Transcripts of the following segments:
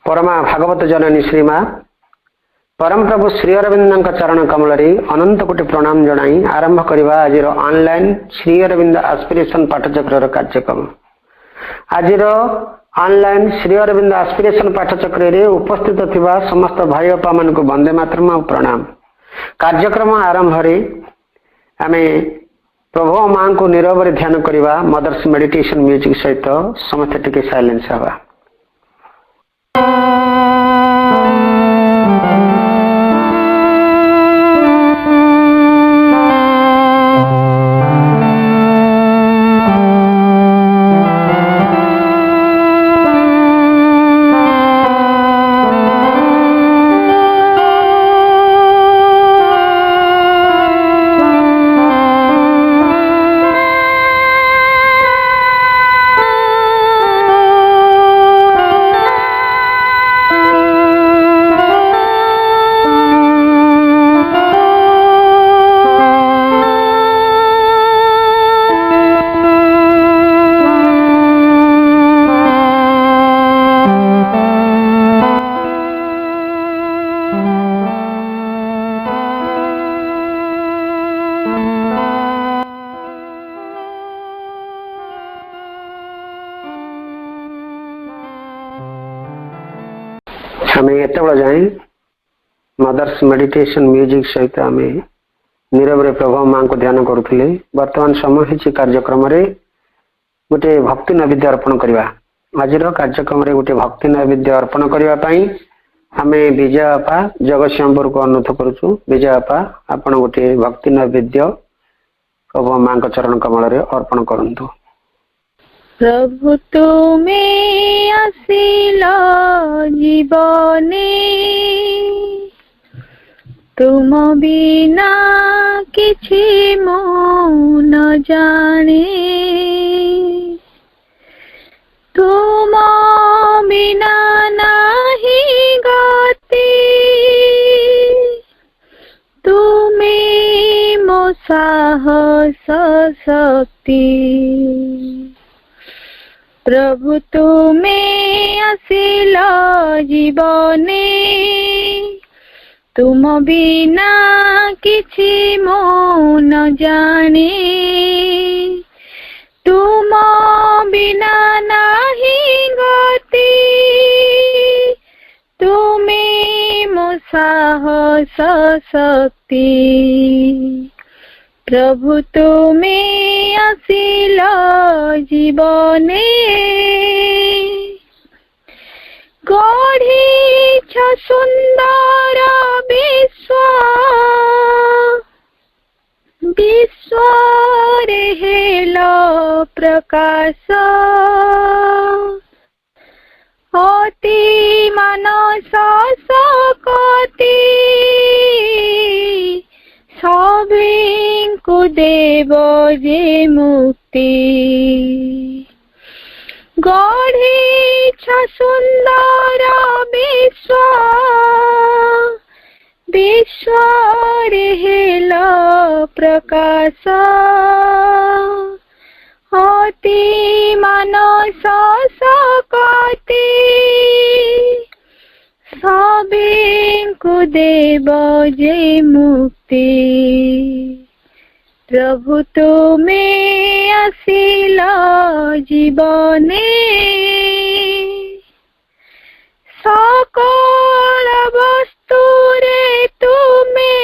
परमा भागवत जननी श्रीमा परम प्रभु श्री अरविंद चरण कमल अनंत कोटि प्रणाम जनाई आरंभ करवा आज ऑनलाइन श्री अरविंद एस्पिरेशन पाठचक्र कार्यक्रम। आज ऑनलाइन श्री अरविंद एस्पिरेशन पाठचक्र रे उपस्थित थिबा समस्त भाई बापा मान को वंदे मातरम और प्रणाम। कार्यक्रम आरंभ रे आमे प्रभु मां को नीरव ध्यान करवा मदर्स मेडिटेशन म्यूजिक सहित समस्त टिके साइलेंस हवा। जाए मदर्स मेडिटेशन म्यूजिक सहित आम नीरव प्रभु मां को ध्यान करुले। वर्तमान समय है कार्यक्रम रे गोटे भक्ति नैवेद्य अर्पण करवा। आज कार्यक्रम रे गोटे भक्ति नैवेद्य अर्पण करने आम विजय बापा जगतसिंहपुर को अनुरोध करुचु। विजय बापा आपण गोटे भक्ति नैवेद्य प्रभु मां को चरण कमल रे अर्पण करंतु। प्रभु तुम्हें आसिला जीवने तुम बिना किछि मो न जाने तुम बिना नहीं गति तुम्हें मो साहस शक्ति। प्रभु तुम्हें आसिला जीवने तुम बिना किछि मो न जाने तुम बिना नहीं गति तुम्हें मो साहस शक्ति। प्रभु तुम्हें आसिला जीवने गढ़ीछ सुंदर विश्व विश्व रे हेलो प्रकाश अति मानस सकति सभी को देव जे मुक्ति। गढ़ीछ सुंदर विश्व विश्व रे हेलो प्रकाश अति मानस सकति सभी को देव जे मुक्ति। प्रभु तुम्हें आसिला जीवने सकल वस्तु रे तुम्हें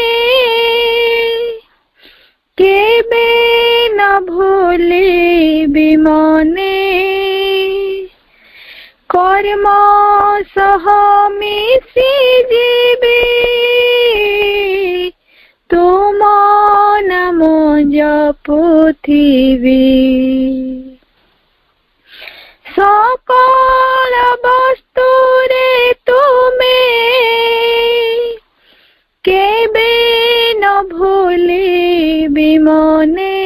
केबे न भूली बिमने कर्म सह मिशि जीवे तुम नाम जपुथिबी। सकल वस्तु रे तुम्हें केबे न भूली बिमने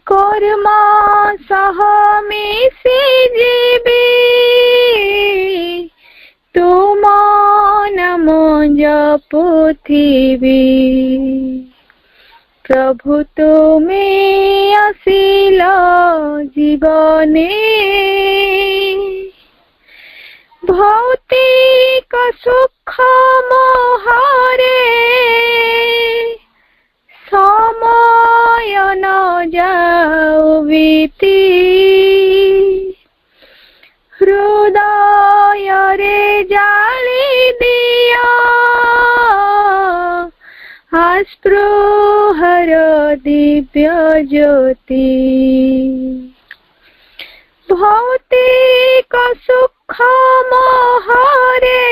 कर्म सह मिशि जीवे तुम नाम जपुथिबी। प्रभु तुम्हें आसिला जीवने भौतिक सुख मोहरे समय न जाऊ बीती हृदय रे जाली दिया आस्पृहर दिव्य ज्योति भौतिक सुख मोहरे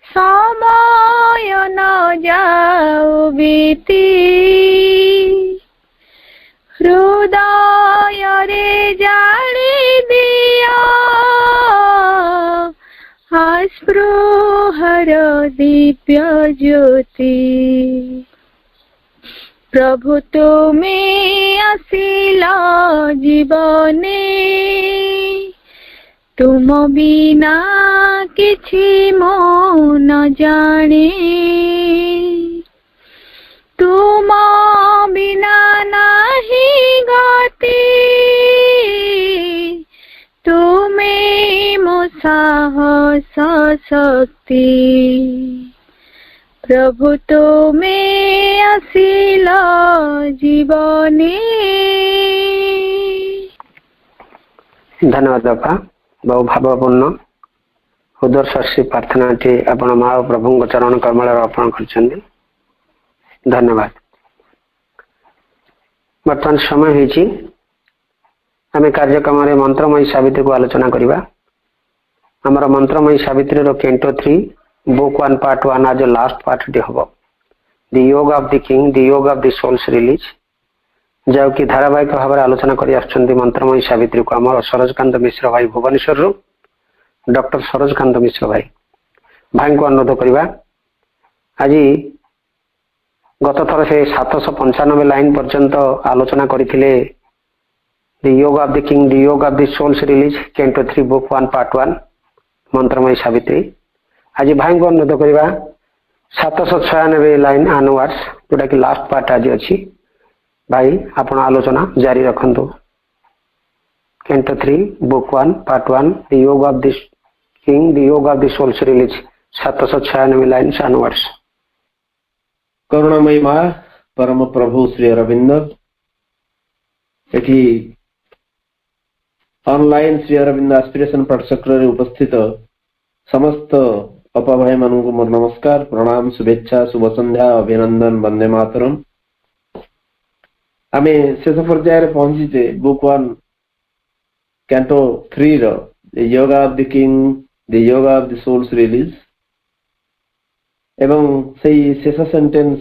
समय न जाऊ बीती हृदय रे जाली दिया आस्पृहर दिव्य ज्योति प्रभु तुमे आसिला जीवने तुम बिना किछि मो न जाने तुम बिना नाही गति तुमे मो साहस शक्ति प्रभु तुमे आसिल जीवने। धन्यवाद बापा बहु भावपूर्ण उदर्शी प्रार्थना आपण माँ प्रभु चरण कमल अर्पण कर धन्यवाद। बर्तमान समय होती आम कार्यक्रम मंत्रमयी सावित्री को आलोचना करवा। आमर मंत्रमयी सावित्री कैंटो 3 बुक 1 पार्ट 1 आज लास्ट पार्ट टी हम द योग ऑफ द किंग द योग ऑफ द सोल्स रिलीज जो कि धारावाहिक भाव में आलोचना कर मंत्रमयी सावित्री को आम सरोजकांत मिश्र भाई भुवनेश्वर डॉक्टर सरोजकांत मिश्र भाई भाई को अनुरोध करवा। आज गत थर से 795 लाइन पर्यंत आलोचना करते द योग ऑफ द किंग द योग of the soul's release canto 3 book 1 part 1 मंत्रमयी सावित्री। आज भाई को अनुरोध करवा 796 लाइन आनवर्ड्स जोटा कि लास्ट पार्ट आज अच्छी भाई आपण आलोचना जारी रखंतु। कैंटो 3 बुक 1 पार्ट 1 द योग ऑफ द किंग द योग of the soul's release 796 line onwards. करुणामयी माँ परम प्रभु श्री अरविंद एठी ऑनलाइन श्री अरविंद एस्पिरेशन पाठचक्र उपस्थित समस्त अपा भाई मान को मोर नमस्कार प्रणाम शुभेच्छा शुभ संध्या अभिनंदन वंदे मातरम। आम शेष पर्यायर पहुंचीचे book 1 canto 3 the yoga of the king the yoga of the soul's release एवं सही शेष सेंटेंस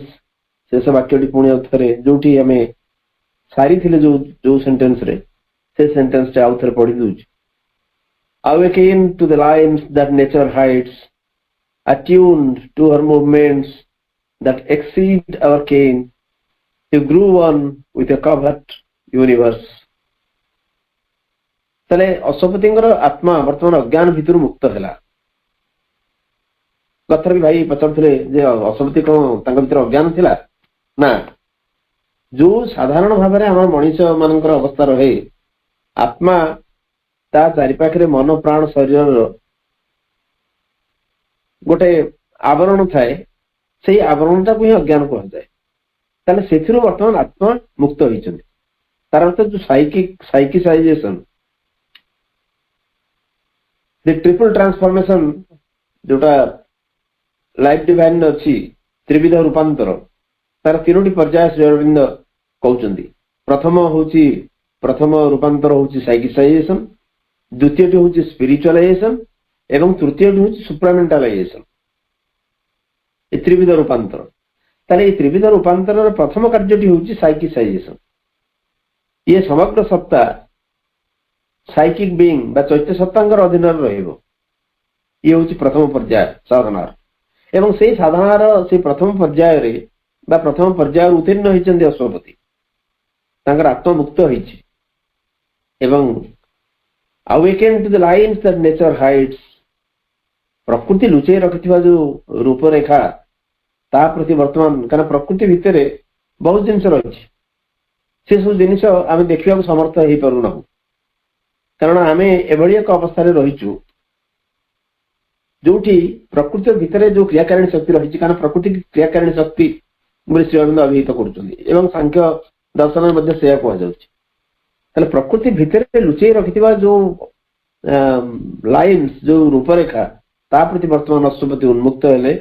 शेष वाक्यटी पुणी थे जो आम सारी थिले जो सेंटेंस रे से सेंटेंस टे आउ थे पढ़ी दूच। Awaken to the lines that nature hides, attuned to her movements that exceed our ken, to grew one with a covered universe. तले अशोपतिंगर आत्मा वर्तमान अज्ञान भितर मुक्त है। कथर भी भाई पचारे जे अशोपति कौन भर अज्ञान थिला ना जो साधारण भाव में आम मनीष मान अवस्था रहे आत्मा ता चारिपाखे मन प्राण शरीर गोटे आवरण थाए से आवरणटा को ही अज्ञान कह जाए से वर्तमान आत्मा मुक्त होती तार अर्थ जो साइकिसाइजेशन द ट्रिपल ट्रांसफॉर्मेशन जोटा लाइफ डिवाइन अच्छी त्रिविध रूपांतर तार 3टी पर्याय श्री अरविंद कहते। प्रथम रूपांतर हूँ साइकिसाइजेशन द्वितीय हूँ स्पिरिचुअलाइजेशन एवं तृतीय हूँ सुप्रामेंटालाइजेशन ये त्रिविध रूपांतर। ताले त्रिविध रूपांतर प्रथम कार्यटी हूँ साइकिसाइजेशन ये समग्र सत्ता साइकिक बीइंग बा चैत्य सत्तांगर अधीन रहिबो ये हूँ प्रथम पर्याय साधनार एवं से साधनार से प्रथम पर्याय रे बा प्रथम पर्याय उत्तीर्ण होइचंदी अश्वपति तांकर आत्मा मुक्त होइछि एवं awaken to the lines that nature hides प्रकृति लुचै रखिथिबा जो रूपरेखा ता प्रति वर्तमान कारण प्रकृति भितर बहुत जिनस रही से सब जिनिस आम देखा समर्थ हो पारुना कारण आम एभली एक अवस्था रहीचु जो प्रकृति भितर जो क्रियाकारिणी शक्ति रही कारण प्रकृति की क्रियाकारिणी शक्ति श्री अरविंद अभिहित कर सांख्य दर्शन से कहुच्छे प्रकृति भितर लुचई रखि जो लाइन्स जो रूपरेखा ता प्रति वर्तमान अश्वपति उन्मुक्त हेले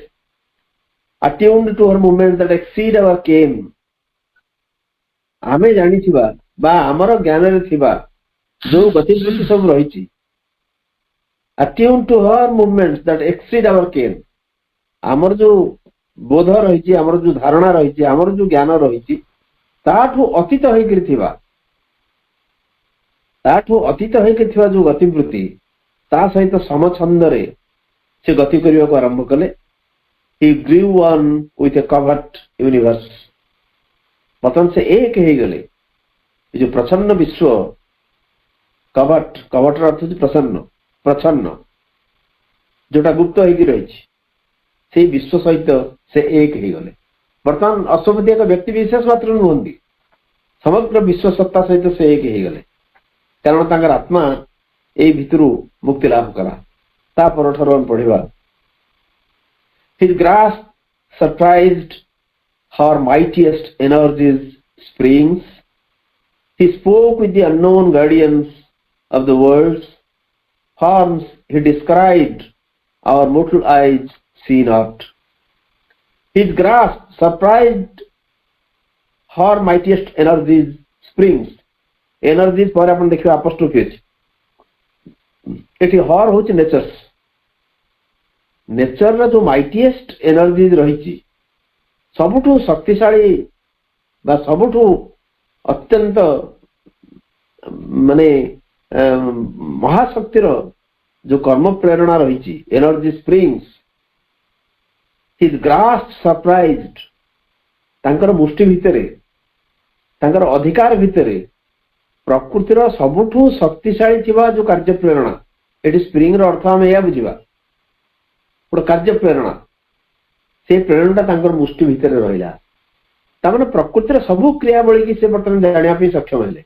attuned to her movements that exceed our ken आमे जानी थिबा बा हमर ज्ञान रे थिबा जो गतिविधि सब रही attuned to her movements that exceed our ken हमर जो बोध रही हमर जो धारणा रही हमर जो ज्ञान रही ताठू अतीत होइकरि थिबा ताठू अतीत होइकरि थिबा जो गतिवृत्ति ता सहित समछंद रे से गति करिया को आरंभ कले he grew on with a covert universe बतन से एक ही गले जो प्रसन्न विश्व कवट कवट अर्थ प्रसन्न प्रसन्न जोटा गुप्त होगी रही से विश्व सहित से एक ही गले बर्तमान अश्वपति एक व्यक्ति विशेष मात्र नुहति समग्र विश्व सत्ता सहित से एक ही गले कारण तांकर आत्मा ए भितरु मुक्ति लाभ करा ता परठर पढ़िबा his grasp surprised her mightiest energies springs. He spoke with the unknown guardians of the worlds. Forms he described, our mortal eyes see not. His grasp surprised her mightiest energies springs. Energies पर अपन देखिए apostrophe eighty हर होची natures nature रा जो mightiest energies रही सबुठु शक्तिशाली बा सबुठु अत्यंत माने महाशक्तिर जो कर्म प्रेरणा रही energy springs his grasp surprised तांकर मुष्टि भितरे तांकर अधिकार भितरे प्रकृतिर सबुठु शक्तिशाली थिबा जो कार्य प्रेरणा एटी स्प्रिंग रो अर्थ हम या बुझिबा कार्य प्रेरणा से प्रेरणा मुष्टि भितर रहा तामने प्रकृतिर सबू क्रियावली की से बर्तमान जाना सक्षम है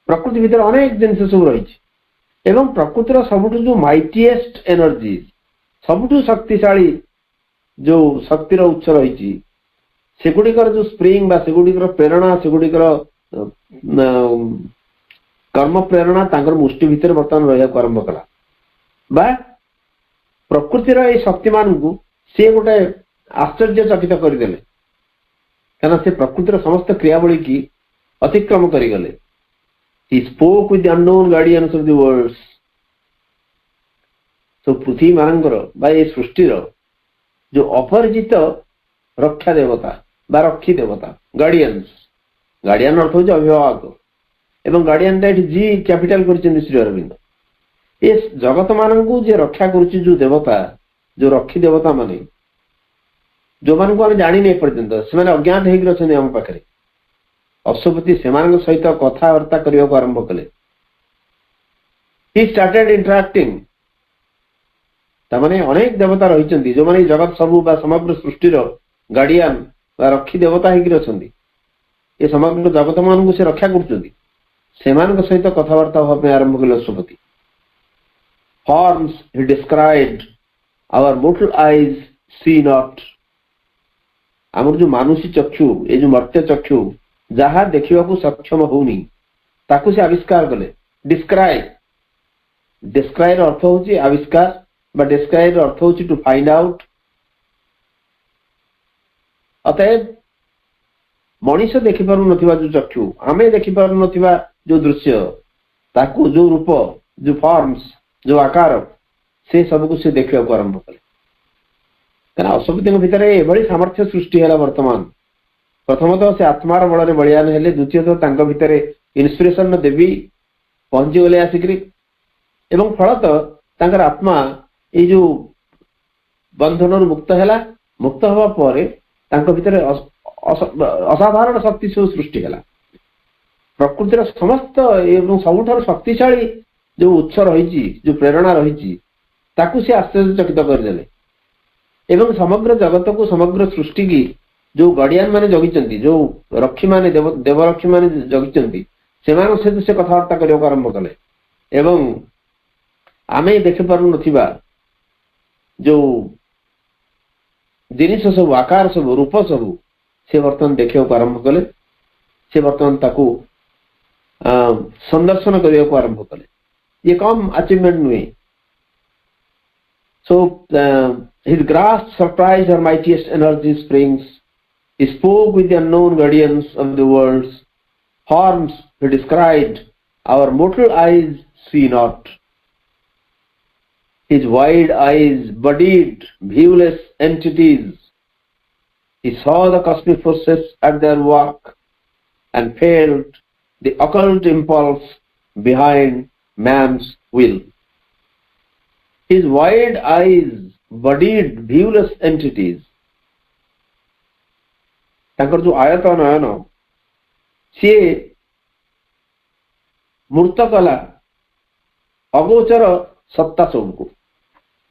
प्रकृति भितर अनेक जिन सब रही प्रकृतिर सबुठ जो माइटिएस्ट एनर्जी सबुठ शक्तिशाली जो शक्तिर उत्स रही सेगुड़िकर जो स्प्रिंग बा सेगुड़िकर प्रेरणा सेगुड़िकर कर्म प्रेरणा मुष्टि भितर बर्तमान रहा आरंभ कला बा प्रकृतिर ये शक्तिमान को सी गोटे आश्चर्यचकित करदे कारण से प्रकृतिर समस्त क्रियावली की अतिक्रम करगले he spoke with the unknown guardians of the worlds तो पृथ्वी मानकर बा ये सृष्टिर जो अपरिचित रक्षा देवता बा रक्षी देवता गार्डियंस गार्डियन अर्थ हो अभिभावक एवं गार्डियन जी कैपिटल कर श्री अरविंद ये जगत मान को जे रक्षा करुच्ची जो देवता जो रक्षी देवता माने जो मान को आम जानी नहीं पर्यंत से अज्ञात होगी आम पाखे अश्वपति से सहित कथबार्ता करने को आरंभ कले ही स्टार्टेड इंटरैक्टिंग तामाने अनेक देवता रही जो माने जगत सबू बा समग्र सृष्टिर गार्डियन बा रक्षी देवता होगी ये समग्र जगत मान को से रक्षा कर सहित कथबार्ता होगा आरंभ कले Ashwapati Forms he described, our mortal eyes see not. आमर जो मानुषी चक्षु ये जो मर्त्य चक्षु जहा देखा सक्षम होनी ताकू से आविष्कार कले डिस्क्राइब डिस्क्राइब अर्थ होची आविष्कार बा डिस्क्राइब अर्थ होची टू फाइंड आउट अतएव मनीष देखि पारु नथिबा जो चक्षु आमे देखि पारु नथिबा जो दृश्य ताकू जो रूप जो फॉर्म्स जो आकार से सबको से देखा आरंभ कले क्या अश्वपति भितर एभली सामर्थ्य सृष्टि है वर्तमान प्रथमतः से आत्मार बल बलियान हेले द्वितीयतः भितर इन्स्पिरेशन देवी पहुंची गले आसिक फलतः आत्मा ये जो बंधन मुक्त है मुक्त हवा पर भितर असाधारण शक्ति सब सृष्टि है प्रकृतिर समस्त एवं सबुठार शक्तिशाली जो उत्स रही जो प्रेरणा रही ताकू से आश्चर्यचकित करदे एवं समग्र जगत को समग्र सृष्टि की जो गार्डियन माने जगिचंती जो रक्षी माने देवरक्षी माने जगिचंती सेमान सहित से कथबार्ता करने आरंभ कले एवं आमे देखि पारु नथिबा जो जिनिस सब आकार सब रूप सब से वर्तमान देखियो आरंभ कले से वर्तमान ताकू संदर्शन करने को आरंभ कले ये कम अचीवमेंट नुहे so his grasp surprised her mightiest energy springs. He spoke with the unknown guardians of the worlds. Forms he described our mortal eyes see not. His wide eyes bodied viewless entities. He saw the cosmic forces at their work and felt the occult impulse behind man's will. His wide eyes bodied viewless entities. तांकर जो आयत नयन सी मूर्त कला अगोचर सत्ता सबको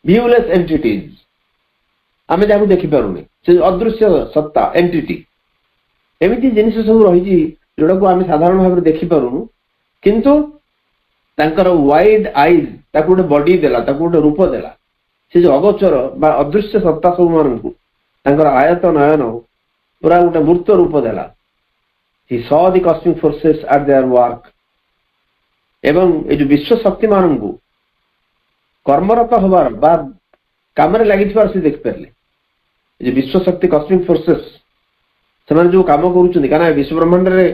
viewless entities आमे जाको देखि पारुनी से अदृश्य सत्ता एंटिटी एमिति जिनिस सब रही जोड़ा को आमे साधारण भाव देखि पारुनु किंतु तांकर वाइड आईज ताको गोटे बॉडी देला ताको गोटे रूप देला से जो अगोचर बा अदृश्य सत्ता सब मानकु तांकर आयत नयन पूरा गोटे मूर्त रूप देला he saw the cosmic forces at their work एवं ए जो विश्व शक्ति मानकु कर्मरत होबार बा काम रे लागिथिबार से देख परले जे विश्व शक्ति कॉस्मिक फोर्सेस से जो काम करूछन काना विश्व ब्रह्मांड रे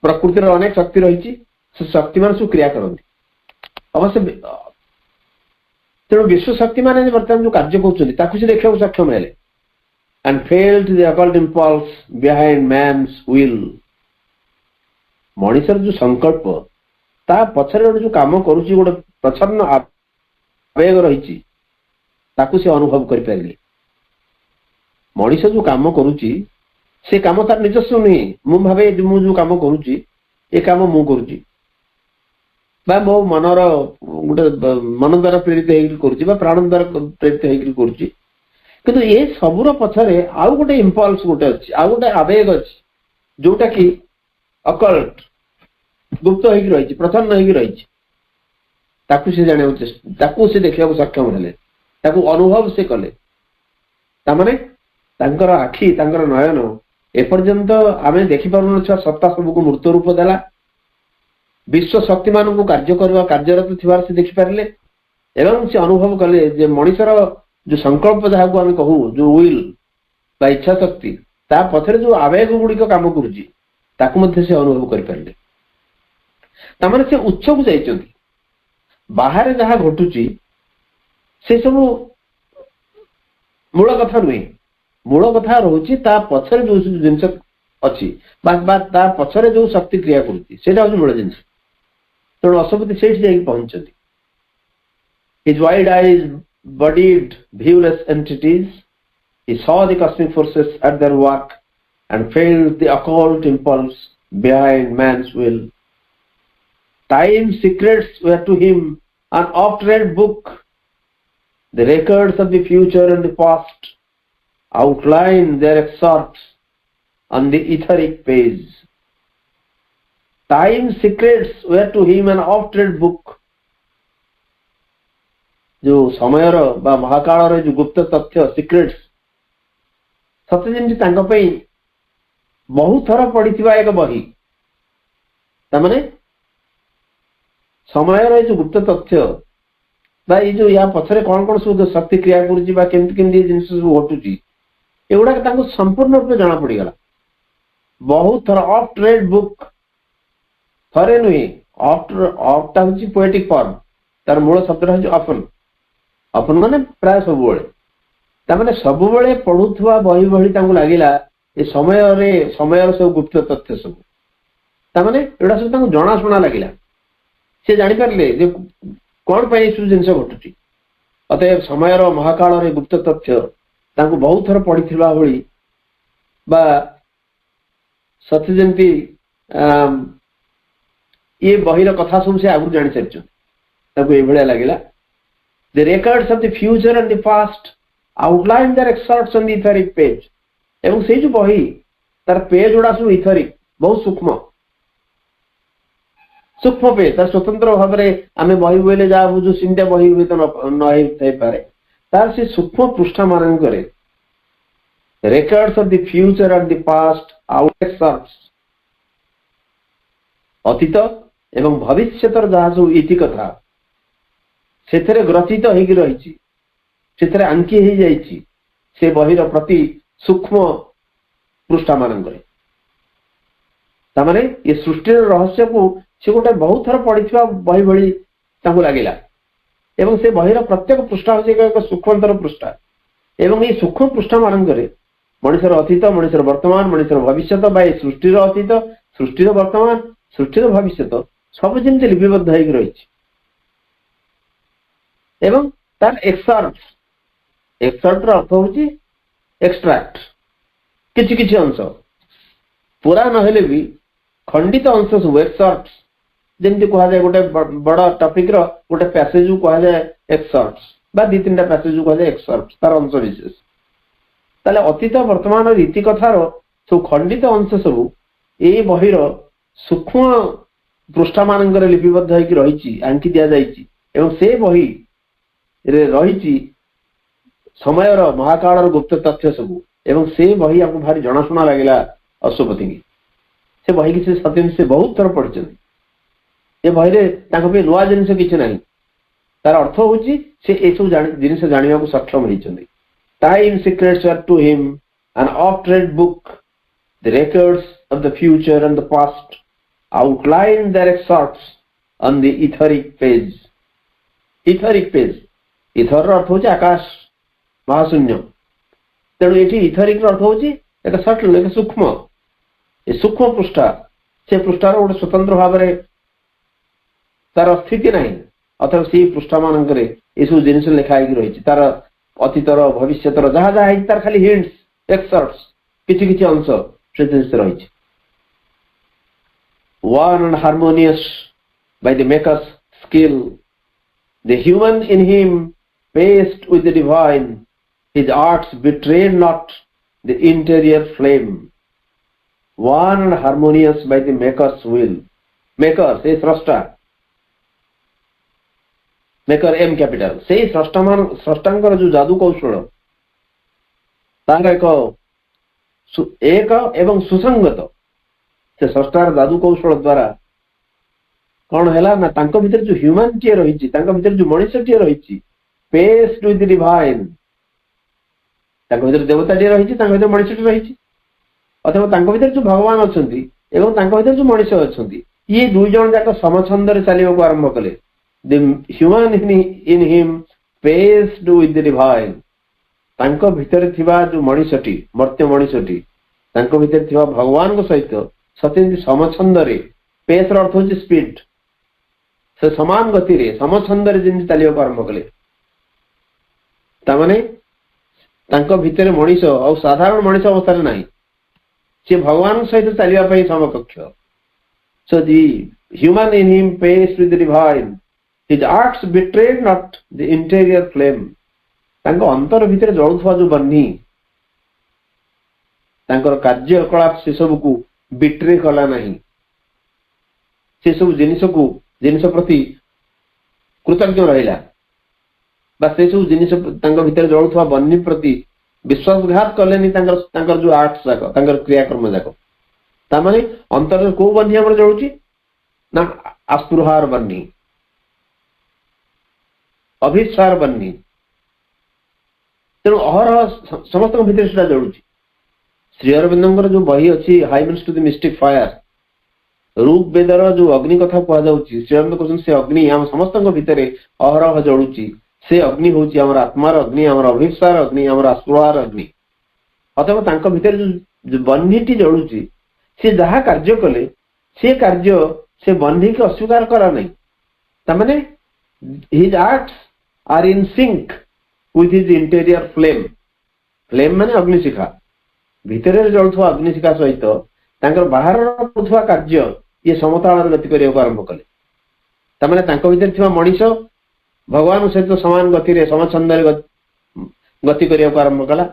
प्रकृति रे अनेक शक्ति रहिछि से शक्ति मान सब क्रिया करती अवश्य तेणु विश्व शक्ति मान बर्तमान जो कार्य कर देखा सक्षम है and failed the occult impulse behind man's will मनीषर जो संकल्प ता पछरे जो काम करूची गोटे प्रच्छन्न आवेग रही से अनुभव कर पारे मनीष जो काम करूची से काम तार निजस्व नहीं मु भावे मु जो काम करूची ए काम मु करूची बा मो मनर गोटे मन द्वारा प्रेरित हो प्राण द्वारा प्रेरित हो किंतु ये सबूर पछरे आउ गोटे इंपल्स गोटे अच्छी आउ गोटे आवेग अच्छी जोटा कि अकल्ट गुप्त होगी रही प्रसन्न होगी रही से जाना से देखा सक्षम हेले अनुभव से कले तामाने आखि नयन एपर्यंत आम देखिपार सत्ता सबको मूर्त रूप देला विश्व शक्ति मान को कार्य करवा कार्यरत थिबार से देखि पारले एवं से अनुभव कले जे मनीषर जो संकल्प जहाँ को आम कहू जो विल बा इच्छा शक्ति ता पछरे जो आवेग गुड़िक काम करुची ताकू मध्य से अनुभव कर पारले तामाने से उच्च को जाइचंती बाहर जहाँ घटुची से सब मूल कथा नुहे मूल कथा रोची ता पछरे जो जिनस अच्छी बा ता पछरे जो शक्ति क्रिया करुची सेटा होची मूल जिनस तेणु अशुपति से पहुंचती His wide eyes bodied viewless entities. He saw the cosmic forces at their work and felt the occult impulse behind man's will. Time's secrets were to him an oft-read book. The records of the future and the past outline their excerpts on the etheric page. Time's secrets were to him an oft-read book. जो समय महाकाल जो गुप्त तथ्य secrets सत्य जमी बहुत थर पढ़ी एक बही तमाने समय जो गुप्त तथ्य ये जो या पछरे कौन कौन सब शक्ति क्रिया कमी जिन सब घटुची एगुड़ा संपूर्ण रूप जना पड़गला बहुत थर ऑफ्ट रेड बुक थरे नुहे ऑफ्टा हूँ पोएटिक फॉर्म तार मूल शब्द हूँ अपन अपन माने प्राय सब सब पढ़ुवा बही भली लगिला ये समय सब गुप्त तथ्य सब एटा सब जनाशुना लगिला से जापारे कौन सब जिन घटुची अतएव समय महाकाल गुप्त तथ्य बहुत थर पढ़ी भली सत्य जमी ये बहिर कथा सब से आगु जानी सारी लगिला The records of the future and the past outline their excerpts on the etheric page. एवं से जो बही तार पेज गुड़ा सब इथरिक बहुत सूक्ष्म सूक्ष्म पेज तार स्वतंत्र भाव में आम बही बोले जहाँ बुझू सीमित बही हुए तो नई पारे तार से सूक्ष्म पृष्ठ मान records of the future and the past outexcerpts अतीत एवं भविष्यतर जहाँ सब इति कथा से ग्रथित होगी रही से आंकी हो जाइए से बहिर प्रति सूक्ष्म पृष्ठ मान तामाने ये सृष्टि रहस्य को से गोटे बहुत थर पढ़ी बही भली लगिला एवं से बहिर प्रत्येक पृष्ठ हूँ एक सूक्ष्मतर पृष्ठ एवं ये सूक्ष्म पृष्ठ मान मनुष्यर अतीत मनुष्यर वर्तमान मनुष्यर भविष्य सृष्टि अतीत सृष्टि वर्तमान सृष्टि भविष्य सब जमी लिपिबद्ध हो रही एवं तार एक्सर्ट अर्थ हूँ एक्सट्राक्ट किछि किछि अंश पूरा नहेले भी खंडित अंश सब एक्सर्ट जमी कहुए गोटे बड़ टॉपिक रो गोटे पैसेज कहुए एक्सर्ट बा दी तीन पैसेज कहुए एक्सर्ट तार अंश विशेष ताले अतीत वर्तमान रीति कथार सब खंडित अंश सब ये बहिर सूक्ष्म पृष्ठ मान लिपिबद्ध होगी रही आंकी दि जाइए से बही रही समयर महाकाल गुप्त तथ्य सब एवं से बही आपको भारी जनाशुना लगे अश्वपति की से बही कि सत्यम से बहुत थर पढ़ी ये बही नुआ जिन किसी ना तार अर्थ हूँ से जिन जाना सक्षम होती Time secrets are to him an oft-read book. The records of the future and the past outline their excerpts on the etheric page. Etheric page. Ether अर्थ होची आकाश महाशून्य तेणु ये इथरिक अर्थ होची एक सटल एक सूक्ष्म ये सूक्ष्म पृष्ठ से पृष्ठार गोटे स्वतंत्र भाव में तार स्थिति ना अथवा से पृष्ठ मान ये सब जिन लिखाई रही तार अतीतर भविष्यतर जहाँ जहाँ है तार खाली हिंट्स एक्सर्ट्स किछि किछि अंश से रही one and harmonious by the maker's skill the human in him paced with the divine his arts betrayed not the interior flame one and harmonious by the maker's will maker से स्रष्टा maker M capital से स्रष्टांकर जो जादू कौशल तार एक एवं सुसंगत से स्रष्टार जादू कौशल द्वारा कौन है ना तांको भीतर जो ह्यूमैनिटी रही भीतर जो मनुष्यटी रही पेस्ड विथ द डिवाइन भीतर देवताटी रही मनुष्यटी रही अथवा भीतर जो भगवान अच्छा भीतर जो मनुष्य अच्छा ये दुई जन जाक समछंद चलने आरंभ कले The human in him paced with the divine. तांको भीतर थिबा जो मनुष्यटी मर्त्य मनुष्यटी तांको भीतर थिबा भगवान को सहित सत्यं समछंद रे पेस अर्थ होची स्पीड से समान गति रे समछंद रे जिन चलियो आरंभ कले तामाने तांको भीतर मनुष्य और साधारण मनुष्य अवस्था रे नाही से भगवान सहित चलिया पई समकक्ष so the human in him paced with the divine his arts betrayed not the interior flame तांको अंतर भीतर जलुवा जो बन्ही तांकर कार्यकलाप से सब को बिट्रे कला नहीं से सब जिनिस प्रति कृतज्ञ रहिला बा से सब जिनिस तांको भीतर जलुवा बन्ही प्रति विश्वासघात कलेनी तांकर जो आर्ट्स जाक तांकर क्रियाक्रम जाक ता माने अंतर को बन्ही हमर जळुची ना अस्पृहार बन्ही अभिसार बन्ही तेणु अहरह समस्त भीतर से जड़ुची श्री अरविंदर जो बही अच्छी हाइमेंस टू द मिस्टिक फायर रूप वेदर जो अग्नि कथा कहुच्छी श्री अरविंद कहते से अग्नि आम समस्त भितर अहरह जड़ुची से अग्नि हूँ आम आत्मार अग्नि आम अभिसार अग्नि आम अस्पृहार अग्नि अथवा भितर जो बन्हीटी जड़ुची से जहाँ कार्य कले से कार्य से बन्ही की अस्वीकार करा नहीं तमाने his arts are in sync with his interior flame flame माने अग्निशिखा भितर जलुवा अग्निशिखा सहित तांकर बाहर होथवा कार्य ये समताल गति करिया आरंभ कले तमाने तांको भितर थिबा मनुष्य भगवान सहित समान गति रे समछंद रे गति करिया आरंभ कला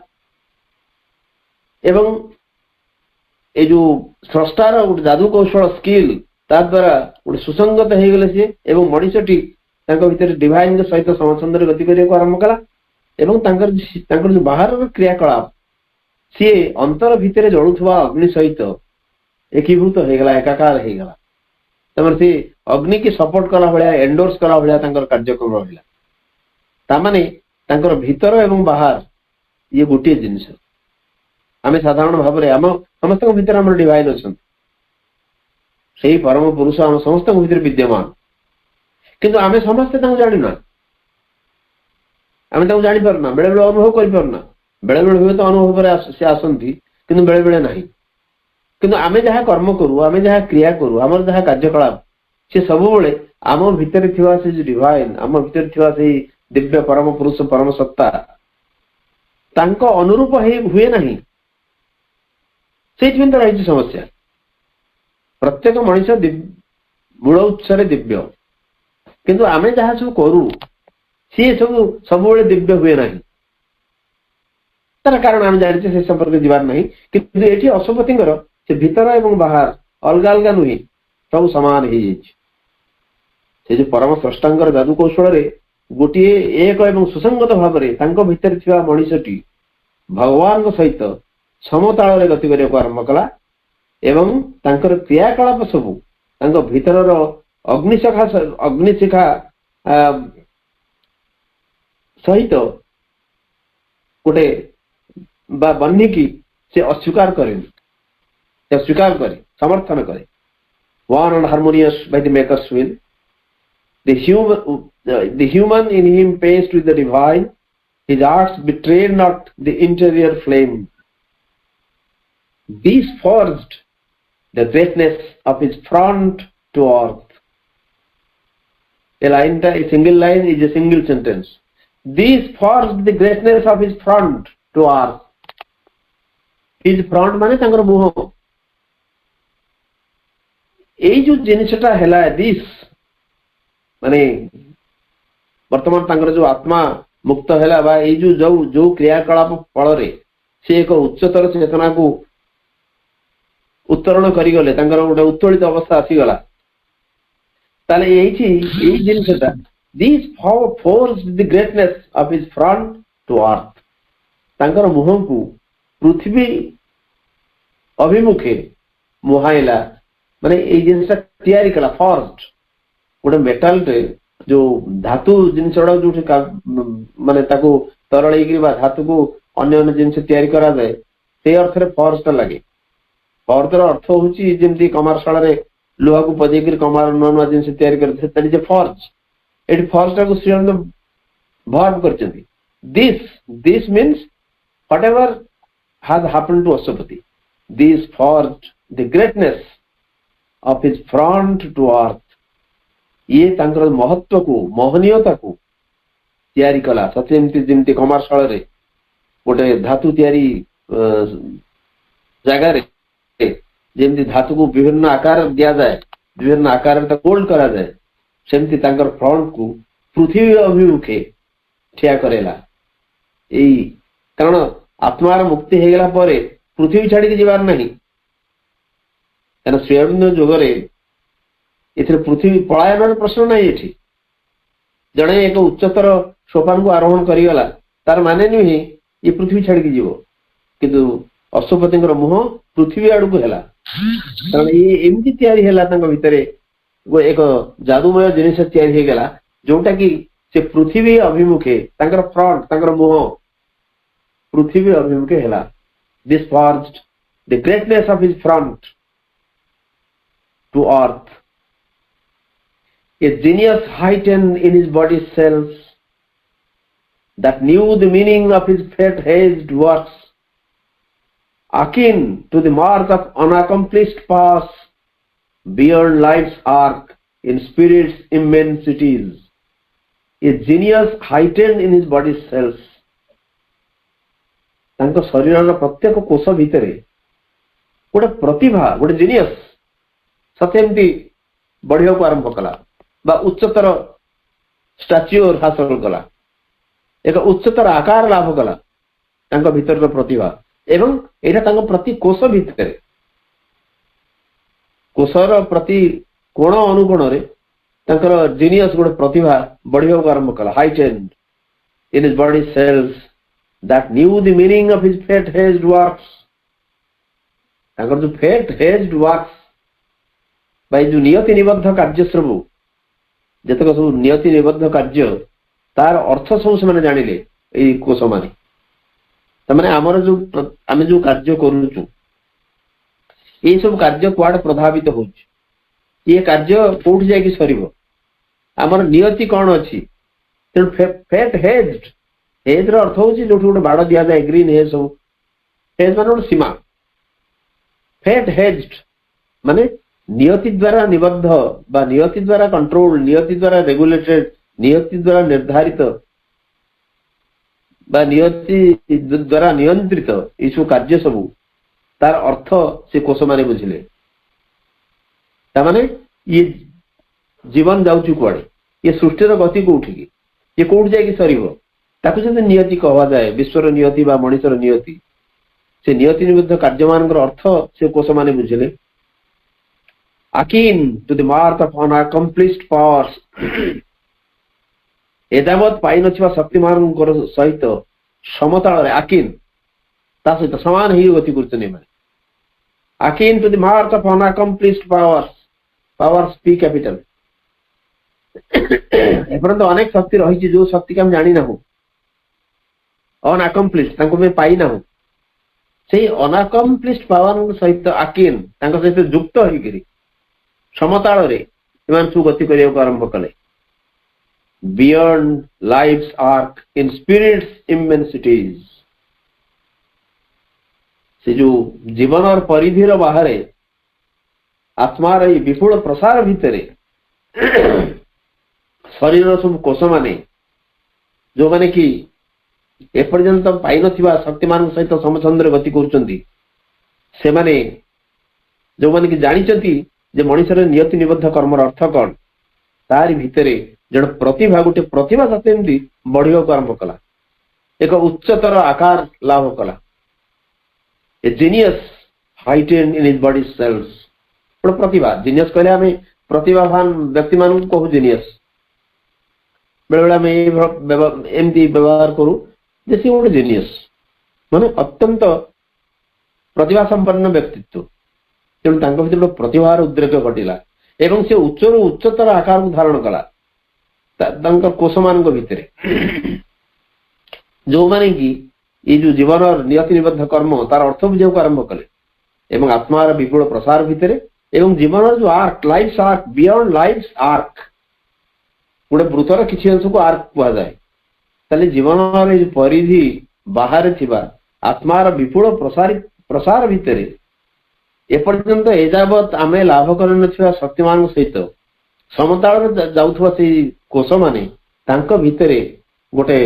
एवं ए जो स्रष्टार गोटे जादू कौशल स्किल ता द्वारा गोटे सुसंगत हो गले सी एवं मनुष्यटी भितर डिवाइन सहित समछंद गति करने को आरंभ कला एवं जो बाहर क्रियाकलाप सी अंतर भितर जलुवा अग्नि सहित एकीभूत हो गला एकाकार हो गला तमर सी अग्नि की सपोर्ट कला भाया एंडोर्स कला भाया कार्यक्रम रहा तामाने तांकर भीतर एवं बाहर ये गोटे जिनस आम साधारण भाव में आम समस्त भीतर आम डिवाइन अच्छा से परम पुरुष आम समस्त भीतर विद्यमान किंतु आम समस्ते जाना आम जापारना बेले बेले अनुभव करना बेले बेले हुए तो अनुभव से आसती कि बेले बेले ना किंतु आम जहाँ कर्म करूँ आम जहाँ क्रिया करूँ आम जहाँ कार्यकलाप से सब बेले आम भितर से डिवाइन आम भितर से दिव्य परम पुरुष परम सत्ता तांको अनुरूप हुए नहीं से तो रही समस्या प्रत्येक मनुष्य मूल उत्स दिव्य किंतु आम जहाँ सब करूँ सी सब दिव्य हुए ना तार कारण आम जाने से संपर्क जीवार नहीं कि ये अशुपति से भीतर एवं बाहर अलग अलग नुहे सब सामान हो परम स्रष्टा जादू कौशल गोटे एक एवं सुसंगत भाव में भितर थिबा मनुष्यटी भगवान सहित समताल गति करने को आरंभ कला एवं तांकर क्रियाकलाप सबू भीतर अग्निशिखा सहित गोटे बन्ही की से अस्वीकार करे समर्थन करे one and harmonious by the makers will the human in him pays to the divine, his arts betrayed not the interior flame. These forged the greatness of his front to earth. A single line is a single sentence. These forged the greatness of his front to earth. His front माने तांकर मुह ए जो जिनिसटा हैला this माने वर्तमान जो आत्मा मुक्त है बा जो क्रियाकलाप फल से एक उच्चतर चेतना को उत्तरण करगले गोटे उत्तोलित अवस्था आसीगला जिनसा this force the greatness of his front to earth मुह को पृथ्वी अभिमुखे मुहाइला माने ये जिनसा तैयारी कला फर्स्ट गोटे मेटाल जो धातु जिनस जो माने तरल धातु को अन्य अन्य जिनस तैयारी करा जाए से अर्थ रे फर्स्ट लगे फर्स्ट अर्थ होची जेमती कमरशाला रे लोहा को पजेकर कमार नवा जिनस तैयारी करते तनी जे फर्स्ट एटी फर्स्ट को Sri Aurobindo verb करचंती this means whatever has happened to Ashwapati this forged the greatness of his front to अर्थ ये तांकर महत्व को मोहनीयता को तैयारी कला सत्यमती कमरशाल रे गोटे धातु तैयारी जगार जमी धातु को विभिन्न आकार दि जाए विभिन्न आकार गोल्ड करा जाए सेमती तांकर फ्रंट को पृथ्वी अभिमुखे ठिया करेला यही कारण आत्मार मुक्ति हो गला परे पृथ्वी छाड़ी जीवार नहीं कारण श्रीअरविंद जोगरे इथे पृथ्वी पलायन प्रश्न नहीं ये जड़े एक उच्चतर सोपान को आरोहण करीगला तार माने नुहे ये पृथ्वी छाड़ी जीव किंतु अशुपति मुह पृथ्वी आड़ को है कारण ये एमती तैयारी भितर एक जादूमय जिनिस तैयारी हो गला जोटा कि से पृथ्वी अभिमुखे फ्रंट मुह पृथ्वी अभिमुखे है this forged the greatness of his front to earth A genius heightened in his body cells that knew the meaning of his fate-hazed works, akin to the mark of unaccomplished past beyond life's arc in spirit's immensities. A genius heightened in his body cells. तांको शरीर प्रत्येक कोष भितर गोटे प्रतिभा गोटे genius सत्यमती बढ़िया को आरंभ कला बा उच्चतर स्टाच्यूर हासिल कला एक उच्चतर आकार लाभ कला भीतर प्रतिभा एवं यहाँ प्रति कोश भितर कोशर प्रति कोण अनुकोण जीनियस गोटे प्रतिभा बढ़िया आरंभ कला heightened in his body cells that knew the meaning of his fate-hazed works. जो fate-hazed works by जो नियति निबद्ध कार्य सब जतक सब नियति निबद्ध कार्य तार अर्थ सब से जानिले ए कोश माने तमाने हमर जो आमे जो कार्य करूछु ए सब कार्य कुआड प्रभावित होछ ये कार्य कोठ जाय कि सरीबो हमर नियति कोन अछि तेन fate-hazed हेज अर्थ हूँ जो गोटे बाड़ दि जाए ग्रीन हेज सब हेज मान गोटे सीमा फेट हेज्ड माने नियति द्वारा निबद्ध बा नियति द्वारा कंट्रोल नियति द्वारा रेगुलेटेड नियति द्वारा निर्धारित बा नियति द्वारा नियंत्रित ये सब कार्य सब तार अर्थ से कोश माने बुझिले तामाने ये जीवन जाउची कुआडे ये सृष्टिर गति कोठी ये कोठ जाय कि सरीबो ताकू जब नियति कहा जाए विश्वर नियति बा मनुष्यर नियति से नियति निबद्ध कार्य मान अर्थ से कोश माने बुझिले akin to the mark of unaccomplished powers एदावत पाई नथिबा शक्तिमान सहित समतल akin ता सहित समान ही गति करछने माने akin to the mark of unaccomplished powers p capital एपरंत अनेक शक्ति रही जो शक्ति के हम जानी ना हो अनअकम्प्लिश्ड तांको में पाई ना हो से अनअकम्प्लिश्ड पावर सहित akin तांको सहित युक्त होई करी समताल रे इमान सु गति करिया आरंभ कले beyond life's arc in spirit's immensities से जो जीवन और परिधिर बाहर आत्मार विपुल प्रसार भितर शरीर सब कोश माने जो माने कि एपर्यंत पाई नथिबा शक्तिमान सहित समचंद्र गति करूचंती से माने जो माने कि जानिचंती जे मनुष्यर नियति निबद्ध कर्मर अर्थ कौन तारि भितरे जन प्रतिभा गोटे प्रतिभा सते एमती बढ़िया आरंभ कला एक उच्चतर आकार लाभ कला a genius heighten in his body cells गोटे प्रतिभा जीनियस कहले आमे प्रतिभावान व्यक्ति मान कहू जीनियस बेले बेले आमे एमती व्यवहार करू जे से गोटे जीनियस माने अत्यंत प्रतिभा संपन्न व्यक्तित्व तेणु तांको भितर प्रतिभार उद्रेक घटिला एवं से उच्चर उच्चतर आकार को धारण कला कोश मान भितर जो माने कि ये जो जीवन और नियति निबद्ध कर्म तार अर्थ बुझा आरंभ कले एवं आत्मार विपुल प्रसार भितर एवं जीवन जो arc life arc beyond life arc गोटे वृत्तर किसी अंश को आर्क कह जाए ताले जीवन परिधि बाहर थिबा आत्मार विपुल प्रसार भितर एपर्यंत एजावत आमे लाभ कर शक्तिमान सहित समताल जाउथवा से कोश माने तांको भितरे गोटे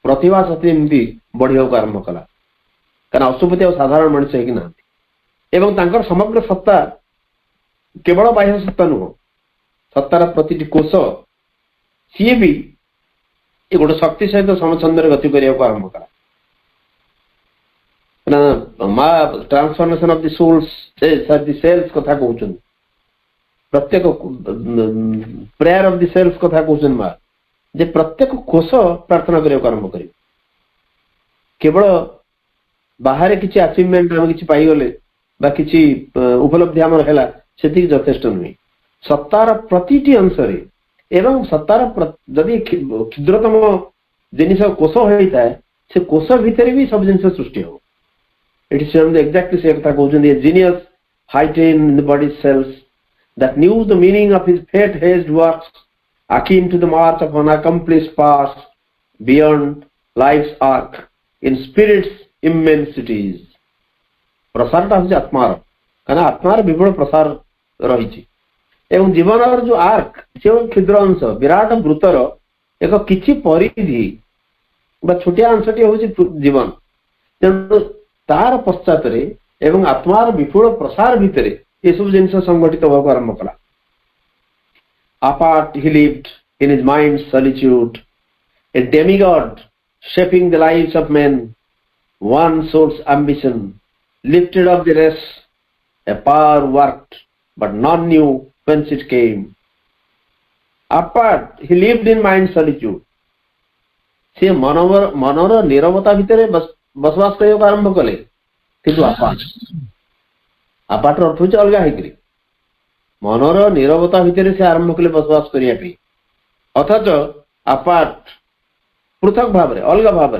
प्रतिभा सती एमती बढ़िया आरंभ कला कारण अशुपति और साधारण मनुष्य है कि ना एवं तांकर समग्र सत्ता केवल बाह्य सत्ता नुह सत्तार प्रति कोश सी भी गोटे शक्ति सहित समचंद्र गति करने को आरंभ कला ट्रांसफॉर्मेशन ऑफ द सोल्स सेल्स कथा कहउछन प्रत्येक प्रेयर ऑफ द सेल्फ कथा कहउछन मां जे प्रत्येक कोश प्रार्थना करने को आरंभ करी केवल बाहर किसी अचीवमेंट हम किसी पाई गले बा किसी उपलब्धि हमर हैला सेति यथेष्ट नुहे सत्तार प्रतिटी अंश रे एवं सत्तार जदि क्षुद्रतम जिनिस कोश होता है से कोश भितर भी सब जिनिस सृष्टि हो इट इज एक्जाक्टली से कथा कहउछन a genius heighten in the body cells that knew the meaning of his fate-hazed works, akin to the march of unaccomplished past, beyond life's arc, in spirit's immensities. प्रसार होची आत्मार कारण आत्मार विपुल प्रसार रही एवं जीवन जो आर्क से क्षुद्र अंश विराट वृत्तर एक किछि परिधि छोटिया अंशटी हूँ जीवन तेणु तार पश्चात एवं आत्मार विपुल प्रसार भितर ये सब जिन संगठित होगा आरंभ कला apart he lived in his mind's solitude a demigod shaping the lives of men one soul's ambition lifted up the rest. A power worked, but none knew whence it came. Apart, he lived in mind solitude. से मनर नीरवता भितर बसवास करने आरंभ कले किंतु आपाटर अर्थ हूँ अलग है मनर नीरवता भितर से आरंभ कले बसवास करने अथच आपाट पृथक भाव अलग भाव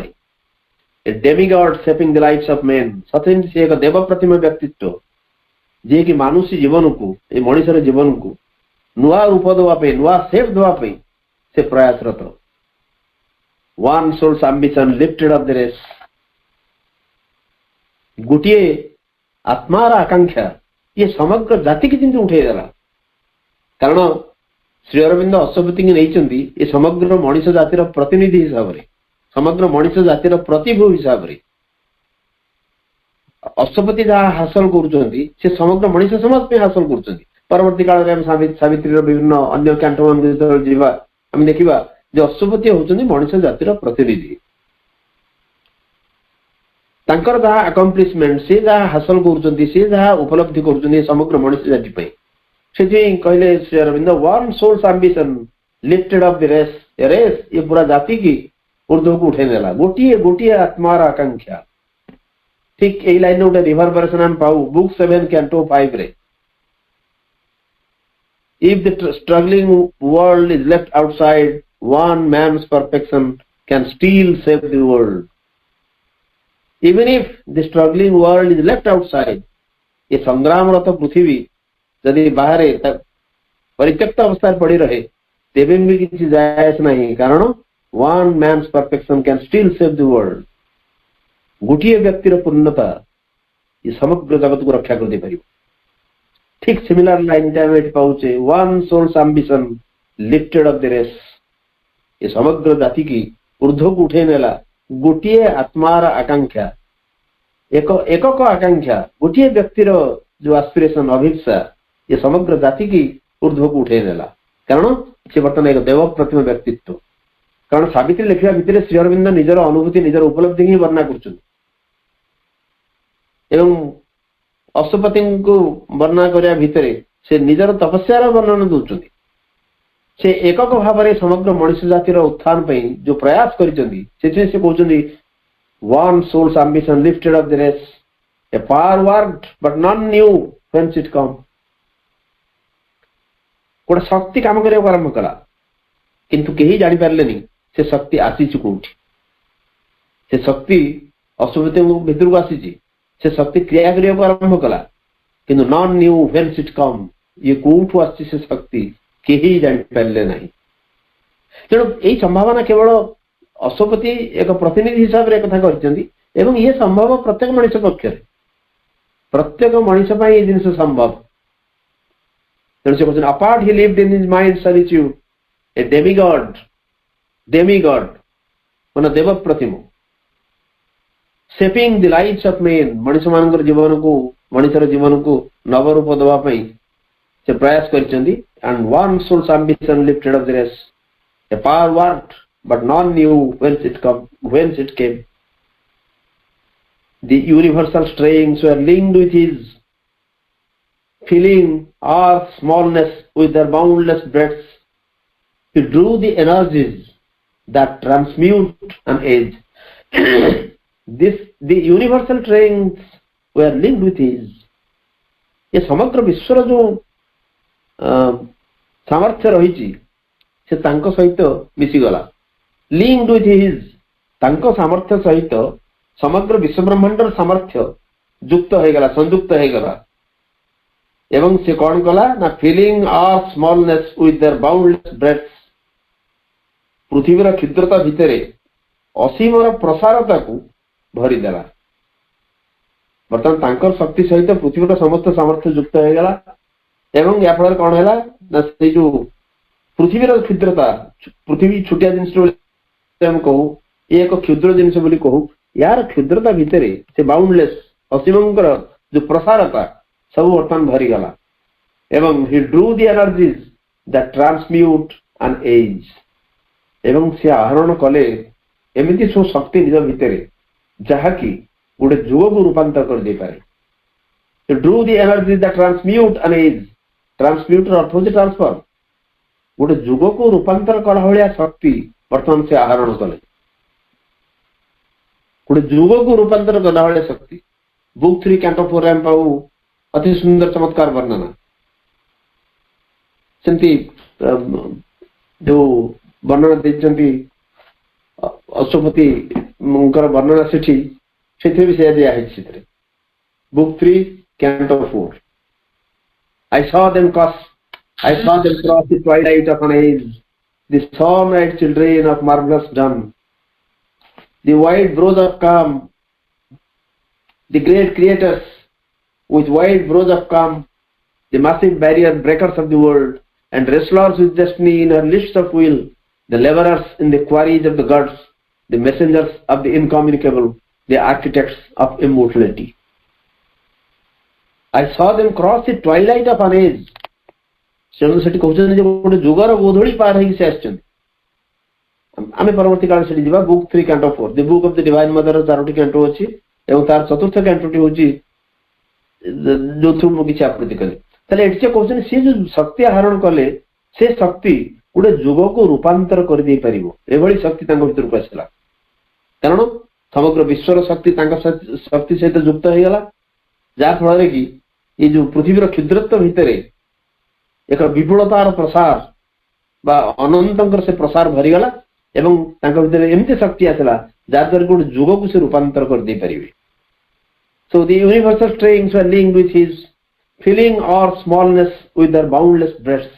a demigod shaping the lives of men सचिन से एक देव प्रतिम व्यक्तित्व जे कि मानुषी जीवन को ए मनुष्यर जीवन को नुआ रूप देवाई नुआ सेप देवाई से प्रयासरत one soul's ambition lifted up the race गोटे आत्मार आकांक्षा ये समग्र जाति की चिंता उठेदेला कारण श्री अरविंद अश्वपति नहीं समग्र मनीष जातिर प्रतिनिधि हिसाब से समग्र मनीष जातिर प्रतिभू हिसाब से अश्वपति जहाँ हासिल कर समग्र मनीष समाज में हासिल कर परवर्ती काल में सावित्री विभिन्न अन्य कैंटोन आम देखा जो अश्वपति होती मनीष जातिर प्रतिनिधि तांकर जहाँ अकम्प्लिशमेंट से जहाँ हासिल कर उपलब्धि कर समग्र मनीष जाति से कहले Shri Aurobindo one soul's ambition lifted up the race race ये पूरा जाति की ऊर्ध्व को उठे नेला गोटे गोटे आत्मार आकांक्षा ठीक यही लाइन गोटे रिभरबरेशन आम पाऊ बुक 7 कैंटो 5 रे if the struggling world is left outside one man's perfection can still save the world even if the struggling world is left outside ये संग्रामरत पृथ्वी यदि बाहर परित्यक्त अवस्था पड़ी रहे तेबे भी किसी जायस नहीं कारण one man's perfection can still save the world गोटे व्यक्तिर पूर्णता ये समग्र जगत को रक्षा कर दे पारिबो ठीक सिमिलर लाइन टाइम पाउचे one soul's ambition lifted up the race ये समग्र जाति की ऊर्ध्व को उठे नेला गोटे आत्मार आकांक्षा एकक आकांक्षा गोटे व्यक्तिर जो एस्पिरेशन अभिप्सा ये समग्र जाति की ऊर्ध्व को उठे नेला कारण से बर्तमान एक देव प्रतिम व्यक्तित्व कारण सावित्री लिखा भितर श्री अरविंद निजर अनुभूति निजर उपलब्धि ही वर्णना कर अश्वपति को वर्णना करने भितर से निजर तपस्यार वर्णन दौरान से एकक भाव में समग्र मनुष्य जातिर उत्थान जो प्रयास कर one soul's ambition lifted up the race a power worked but none knew when it come गोटे शक्ति काम करने आरंभ कला किंतु कहीं जानी पारे से शक्ति आसी कौटी से शक्ति अश्वपति भितर को आसी से शक्ति क्रिया करने आरंभ कला किंतु नॉन न्यू व्हेन इट कम ये कौटू आसी से शक्ति कहीं जानी पारे ना तेणु यही संभावना केवल अश्वपति एक प्रतिनिधि हिसाब से कथा कर ये संभव प्रत्येक मनुष्य पक्ष प्रत्येक मनुष्य ये जिन संभव apart he lived in his mind solitude a demigod माने देव प्रतिम shaping the lives of men मनुष्य मानकर जीवन को मनुष्यर जीवन को नवरूप देवा पई से प्रयास करचंदी and one soul's ambition lifted up the rest a power worked but none knew whence it came the universal strayings were linked with his filling our smallness with their boundless breadths. He drew the energies that transmute an age. The universal trains were linked with his. ये समग्र विश्वर जो सामर्थ्य रही से तांको सहित मिसीगला linked with his तांको सामर्थ्य सहित समग्र विश्व ब्रह्मांडर सामर्थ्य युक्त हो गला संयुक्त हो गला एवं से कौन कला ना feeling our smallness with their boundless breadth पृथ्वीर क्षुद्रता भितर असीमर प्रसारता को भरीदेला बर्तमान तांकर शक्ति सहित पृथ्वीर समस्त सामर्थ्य युक्त हो गला एवं या फल कौन है ना से जो पृथ्वीर क्षुद्रता पृथ्वी छोटिया जिन कहू ये एक क्षुद्र जिनस कहू यार क्षुद्रता भितर से बाउंडलेस असीमंकर जो प्रसारता सब बर्तमान भरीगला एवं he drew the energies that transmute an age एवं से आहरण कले एमती सब शक्ति निज भितर जहाँकि गोटे जुग को रूपांतर कर दे पारे। तो drew the energy that transmute an age, ट्रांसम्यूटर अर्थ होचे ट्रांसफर, गोटे जुग को रूपांतर कला भलिया शक्ति वर्तमान से आहरण कले, गोटे जुग को रूपांतर कला भलिया शक्ति। बुक 3 कैंटो 4 रे हम पाऊ अति सुंदर चमत्कार वर्णना। सेमती जो वर्णना देचंती अशोपति वर्णना से भी से दिया है। Book 3 canto 4, I saw them cross the twilight of an age, the storm-eyed children of marvelous dawn, the wide brows of calm, the great creators with wide brows of calm, the massive barrier breakers of the world, and wrestlers with destiny in her lists of will, the laborers in the quarries of the gods, the messengers of the incommunicable, the architects of immortality. I saw them cross the twilight of an age. से गोटे जुगर गोधड़ी पार होगी आम परवर्ती काल से book 3 canto 4, the book of the divine mother 4टी canto अच्छी और तार चतुर्थ कैंटोटी हूँ जो थ्रू मुझे किसी आकृति कले ये कहते सी जो शक्ति आहरण कले से शक्ति गोटे जुग को रूपांतर कर दे पार एभली शक्ति भर को आसला कारण समग्र विश्वर शक्ति शक्ति सहित युक्त हो गला जहाँ फल कि ये जो पृथ्वीर क्षुद्रत्व भितर एक विपुलतार प्रसार बा अनंत से प्रसार भरीगला एवं भीतर एमती शक्ति आसला जहाँद्वारा गोटे जुग को से रूपांतर कर दे पारे। So the universal strengths were linked with his feeling our smallness with their boundless breaths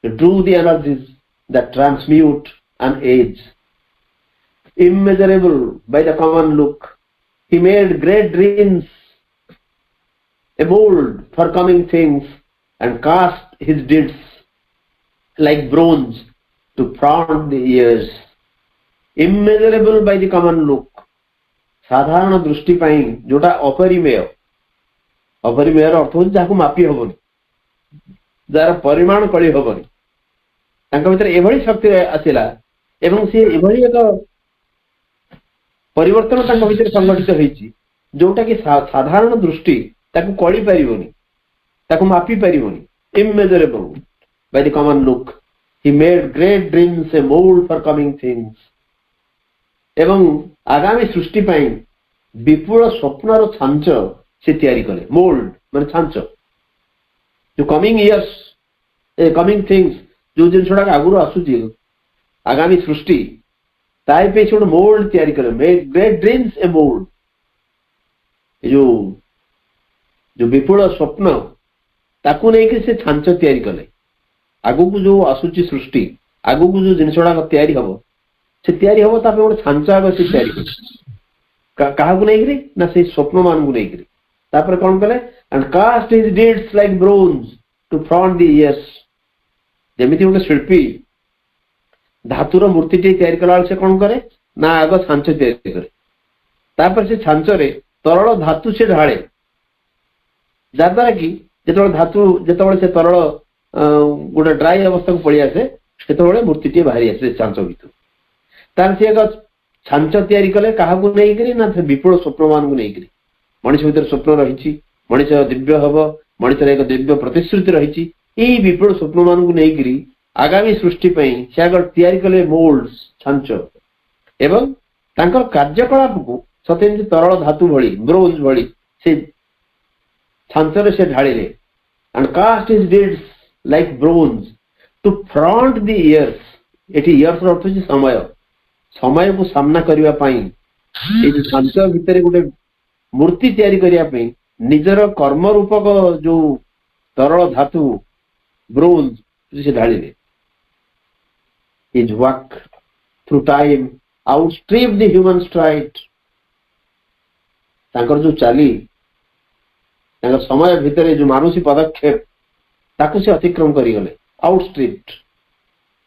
drew the energies that transmute an age immeasurable by the common look. He made great dreams a mold for coming things and cast his deeds like bronze to prompt the ears. Immeasurable by the common look. साधारण दृष्टि पाई जोटा अपरिमेय अर्थ हो जहाँ मापी हबनी jar परिमाण कली हबनी भीतर एभली शक्ति आसला एवं सी एभली एक परिवर्तन भीतर संगठित होती जोटा कि साधारण दृष्टि कली पार मापी पार। Immeasurable by the common look he made great dreams a mould for coming things एवं आगामी सृष्टि पाई विपुल स्वप्नर छांच से तैयारी कले। मोल्ड माने छांच जो कमिंग इयर्स कमिंग थिंग्स जो जिनसा आगुरी आसूची आगामी सृष्टि ताई पे छोड़ मोल्ड तैयारी करे। Made great dreams a mould जो विपुल स्वप्न ताकू नहीं से छांच तैयारी कले आगु को जो आसूची सृष्टि आगु को जो जिनसा तैयारी हम से तैयारी हम गोटे छांच आग से तैयारी क्या नहीं ना से स्वप्न मान को नहीं कौन कले and cast his deeds like bronze to front the years जमी गोटे शिल्पी धातुर मूर्ति तैयारी कला से कौन करे ना आग छांच तैयारी करे से छांचरे तरल धातु से ढाले जहाद्वारा कि जो धातु जो से तरल गोटे ड्राई अवस्था को पड़ी आसे से मूर्ति बाहरी आसे छांच भर तार से एक छांच तैयारी कले क्या नहीं ना विपुल स्वप्न मान को नहीं मनीष भर स्वप्न रही मनीष दिव्य हम मनीषर एक दिव्य प्रतिश्रुति रही विपुल स्वप्न मान को नहीं आगामी सृष्टि से आगे तैयारी कले मोल्ड छांच एवं कार्यकलाप को सते तरल धातु भली ब्रोंज भली से छांचरे से ढाड़े and cast his deeds like bronze to front the years. एटी इयर्स अर्थ होची समय को सामना करने छांच भितर गोटे मूर्ति तैयारी करने निजर कर्म रूपक जो तरल धातु ब्रोंज से ढाड़े His work through time outstripped the human stride. जो चाली समय भितर जो मानुषी पदक्षेप ताकू से अतिक्रम करिगले आउटस्ट्रिप्ड।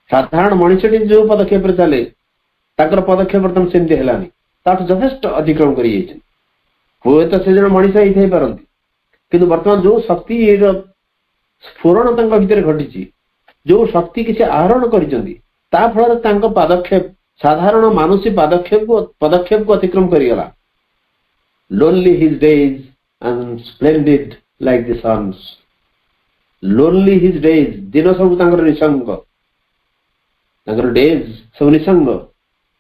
साधारण मनुष्य जो पदक्षेप चले पदक्षेप बर्तमान सेमती है जथेष अतिक्रम कर से जन मनीष ही थे पारती किंतु बर्तमान जो शक्ति स्फुरण भीतर घटी जो शक्ति किसी आहरण कर फल पदक्षेप साधारण मानुषी पदक्षेप को अतिक्रम करिगला lonely his days and splendid like the suns. Lonely his days, दिन सब तांकर निसंग, तांकर days सब निसंग,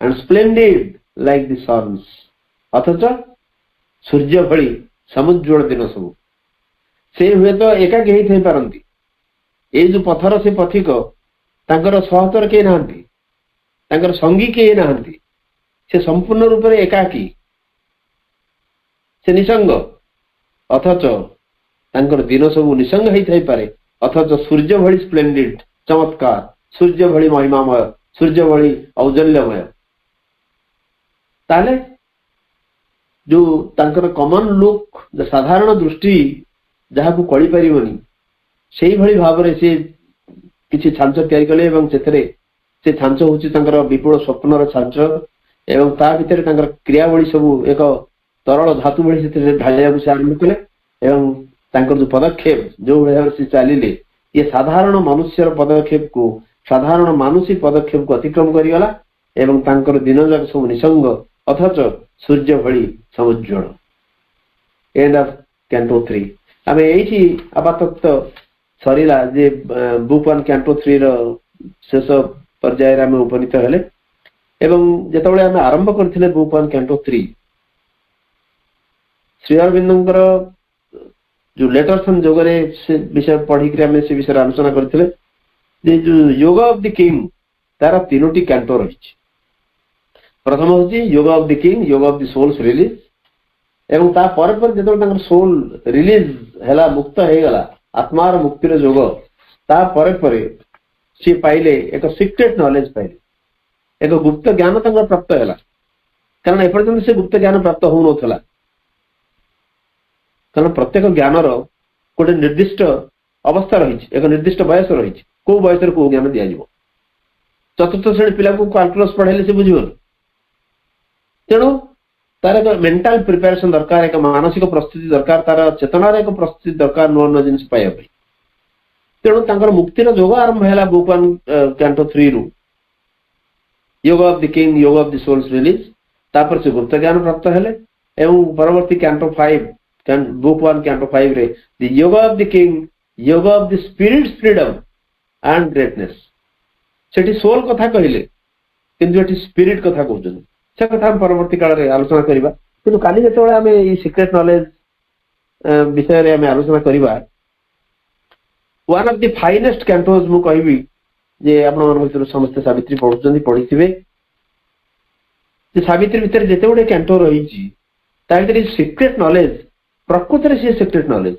and splendid like the suns. अथच सूर्य भली समुज्वल दिन सब से हुए तो एकाकी ही थे पारंती। ए जो पथर से पथिक तांकर सहतर के नाहंती, तांकर संगी के नाहंती, से संपूर्ण रूप से एकाकी, से निसंग, अथच तांकर दिन सब निसंग ही थे पारे, अथच सूर्य भली स्प्लेंडिड चमत्कार, सूर्य भली महिमामय, सूर्य भली औजल्यमय। ताले जो तांकर कॉमन लुक, जो साधारण दृष्टि जहाँ को कळी परिबनी, सेही भली भावरे से किछि छांच तयारी कले एवं सेथरे से छांच होछि तांकर विपुल स्वप्नर छांच एवं ता भितर तांकर क्रियावली सब एक तरल धातु भली सेथरे ढालिया को आरंभ कले एवं तांकर जो पदक्षेप जो भाव से चलिले ये साधारण मनुष्यर पदक्षेप को, साधारण मानसिक पदक्षेप को अतिक्रम करिगला एवं तांकर दिन जाक सब निसंग अथच सूर्य भली समुज्वल। एंड ऑफ कैंटो 3 आम ये आपातत सरीला जे बुक 1 कैंटो 3 रो शेष पर्याय आम उपनीत हेले एवं जेतबेले आम आरंभ करथिले बुक 1 कैंटो 3 श्री अरविंदंकर जो लेटर्स ऑन जोगरे से विषय पढ़ी के आम से विषय आलोचना करथिले जे जो योग ऑफ द किंग तार तीनोटी कैंटो रही। प्रथम होची योग of the king, yoga of the soul's release एवं ता पर जेतबेले सोल रिलीज हैला, मुक्त हे गला, आत्मार मुक्तिर जोग ता परे सी पाइले एक सीक्रेट नॉलेज पाइले, एक गुप्त ज्ञान तंग प्राप्त हैला, कारण एपर्यंत से गुप्त ज्ञान प्राप्त हो नथला। कारण प्रत्येक ज्ञानर गोटे निर्दिष्ट अवस्था रही, एक निर्दिष्ट बयस रही, को बयस को ज्ञान दिया जिवो। चतुर्थ श्रेणी पिला को कैलकुलस पढ़ाइले से बुझिबो, तेणु तार एक मेंटल प्रिपरेशन दरकार, एक मानसिक प्रस्तुति दरकार, तार चेतनार एक प्रस्तुति दरकार नुआ नुआ जिनिस पाइबा पई। तेणु तांकर मुक्तिर जोग आरंभ हैला बुक 1 कैंटो 3 रु योग of the king, yoga of the soul's release, तापर से गुप्त ज्ञान प्राप्त हेले एवं परवर्ती कैंटो 5 बुक 1 कैंटो 5 रे द योग of the king, yoga of the spirit's freedom and greatness. सेठी सोल कथा कहिले किंतु एठी स्पिरिट कथा कहउछन, से कथा हम परवर्ती काल रे आलोचना करिबा। किंतु काली जेतबेले आमे ई सीक्रेट नॉलेज विषय रे आमे आलोचना करिबा, one of the finest cantos मु कहबी जे आपण मन भितर समस्त सावित्री पढुचंदी पढिथिबे, जे सावित्री भितर जेते गुडे कैंटो रहिछि ता भितर सीक्रेट नॉलेज प्रकृति रे से सीक्रेट नॉलेज